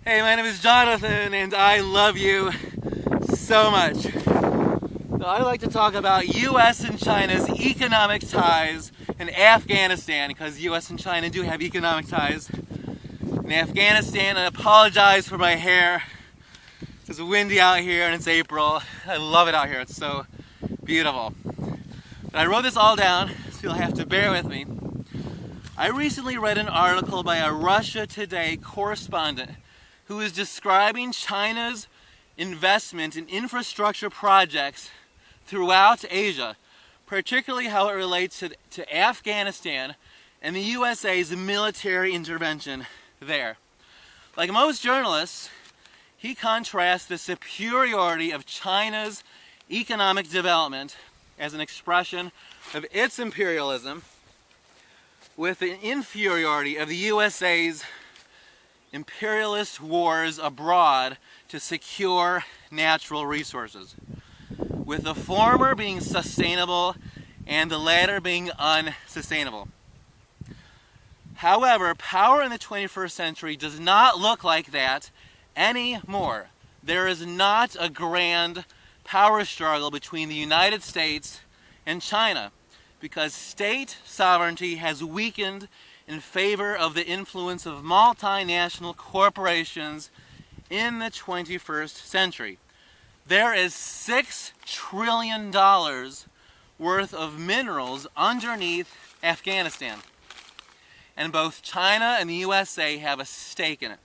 Hey, my name is Jonathan, and I love you so much. So I like to talk about U.S. and China's economic ties in Afghanistan, because U.S. and China do have economic ties in Afghanistan. I apologize for my hair. It's windy out here and it's April. I love it out here. It's so beautiful. But I wrote this all down, so you'll have to bear with me. I recently read an article by a Russia Today correspondent who is describing China's investment in infrastructure projects throughout Asia, particularly how it relates to Afghanistan and the USA's military intervention there. Like most journalists, he contrasts the superiority of China's economic development as an expression of its imperialism with the inferiority of the USA's imperialist wars abroad to secure natural resources, with the former being sustainable and the latter being unsustainable. However, power in the 21st century does not look like that anymore. There is not a grand power struggle between the United States and China, because state sovereignty has weakened in favor of the influence of multinational corporations in the 21st century. There is $6 trillion worth of minerals underneath Afghanistan, and both China and the USA have a stake in it.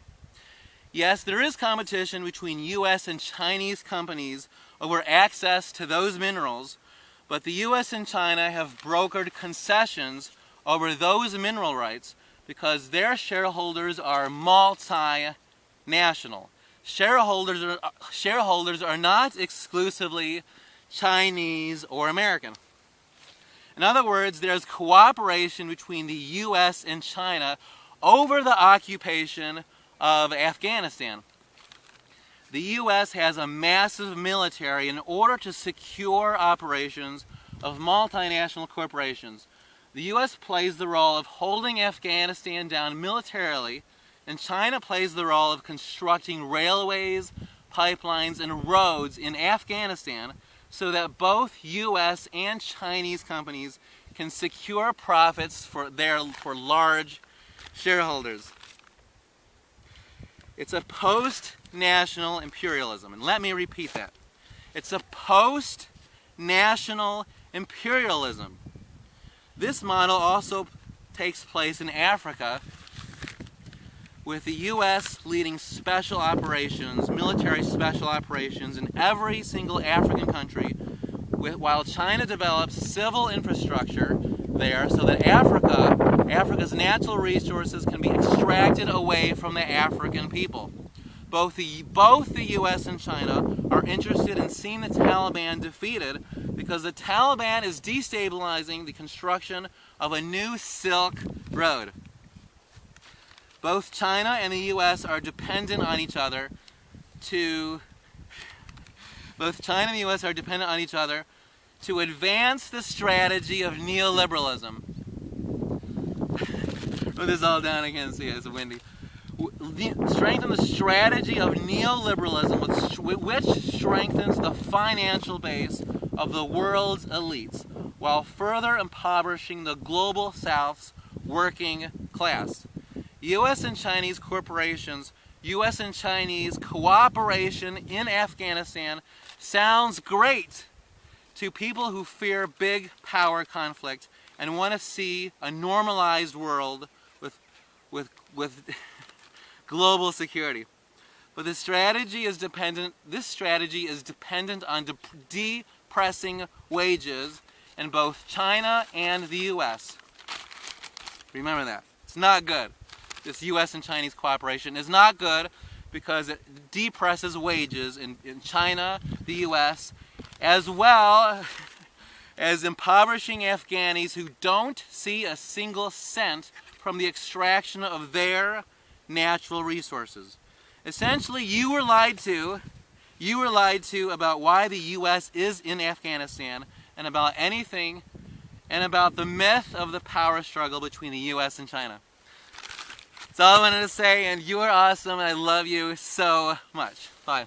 Yes, there is competition between US and Chinese companies over access to those minerals, but the US and China have brokered concessions over those mineral rights because their shareholders are multinational. Shareholders are not exclusively Chinese or American. In other words, there's cooperation between the US and China over the occupation of Afghanistan. The US has a massive military in order to secure operations of multinational corporations. The US plays the role of holding Afghanistan down militarily, and China plays the role of constructing railways, pipelines, and roads in Afghanistan so that both US and Chinese companies can secure profits for large shareholders. It's a post-national imperialism, and let me repeat that. It's a post-national imperialism. This model also takes place in Africa, with the U.S. leading special operations, military special operations in every single African country, while China develops civil infrastructure there so that Africa's natural resources can be extracted away from the African people. Both the U.S. and China are interested in seeing the Taliban defeated because the Taliban is destabilizing the construction of a new Silk Road. Both China and the U.S. are dependent on each other to advance the strategy of neoliberalism. Put this all down, I can't see it, it's windy. Strengthen the strategy of neoliberalism, which strengthens the financial base of the world's elites, while further impoverishing the global South's working class. U.S. and Chinese corporations, U.S. and Chinese cooperation in Afghanistan sounds great to people who fear big power conflict and want to see a normalized world with global security. But this strategy is dependent on depressing wages in both China and the US. Remember that. It's not good. This US and Chinese cooperation is not good because it depresses wages in China, the US, as well as impoverishing Afghanis who don't see a single cent from the extraction of their natural resources. Essentially, you were lied to about why the U.S. is in Afghanistan and about the myth of the power struggle between the U.S. and China. That's all I wanted to say, and you are awesome, and I love you so much. Bye.